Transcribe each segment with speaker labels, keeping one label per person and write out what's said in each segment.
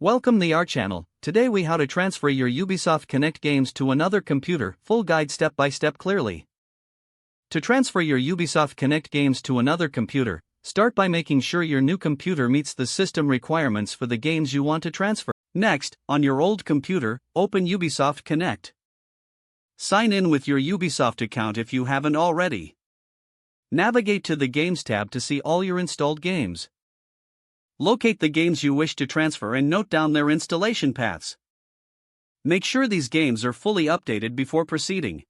Speaker 1: Welcome to our channel. Today we how to transfer your Ubisoft Connect games to another computer, full guide step by step clearly. To transfer your Ubisoft Connect games to another computer, start by making sure your new computer meets the system requirements for the games you want to transfer. Next, on your old computer, open Ubisoft Connect. Sign in with your Ubisoft account if you haven't already. Navigate to the Games tab to see all your installed games. Locate the games you wish to transfer and note down their installation paths. Make sure these games are fully updated before proceeding.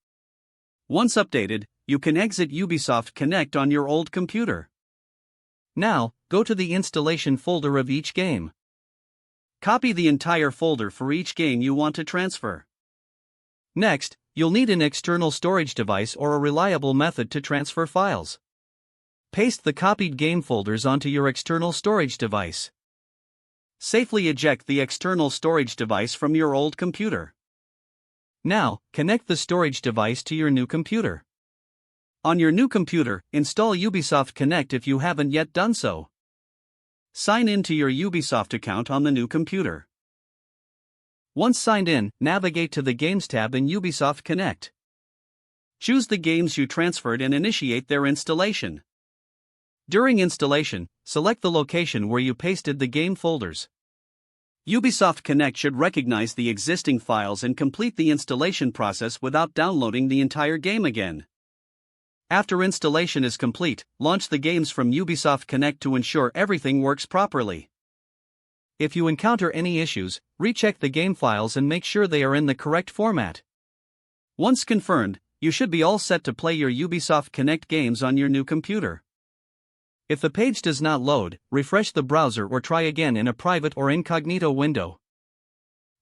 Speaker 1: Once updated, you can exit Ubisoft Connect on your old computer. Now, go to the installation folder of each game. Copy the entire folder for each game you want to transfer. Next, you'll need an external storage device or a reliable method to transfer files. Paste the copied game folders onto your external storage device. Safely eject the external storage device from your old computer. Now, connect the storage device to your new computer. On your new computer, install Ubisoft Connect if you haven't yet done so. Sign in to your Ubisoft account on the new computer. Once signed in, navigate to the Games tab in Ubisoft Connect. Choose the games you transferred and initiate their installation. During installation, select the location where you pasted the game folders. Ubisoft Connect should recognize the existing files and complete the installation process without downloading the entire game again. After installation is complete, launch the games from Ubisoft Connect to ensure everything works properly. If you encounter any issues, recheck the game files and make sure they are in the correct format. Once confirmed, you should be all set to play your Ubisoft Connect games on your new computer. If the page does not load, refresh the browser or try again in a private or incognito window.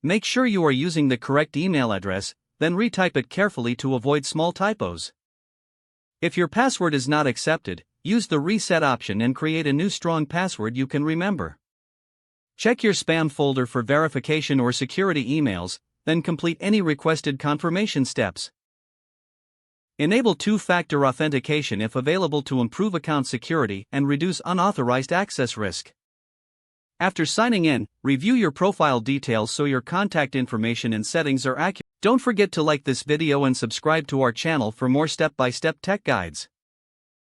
Speaker 1: Make sure you are using the correct email address, then retype it carefully to avoid small typos. If your password is not accepted, use the reset option and create a new strong password you can remember. Check your spam folder for verification or security emails, then complete any requested confirmation steps. Enable two-factor authentication if available to improve account security and reduce unauthorized access risk. After signing in, review your profile details so your contact information and settings are accurate. Don't forget to like this video and subscribe to our channel for more step-by-step tech guides.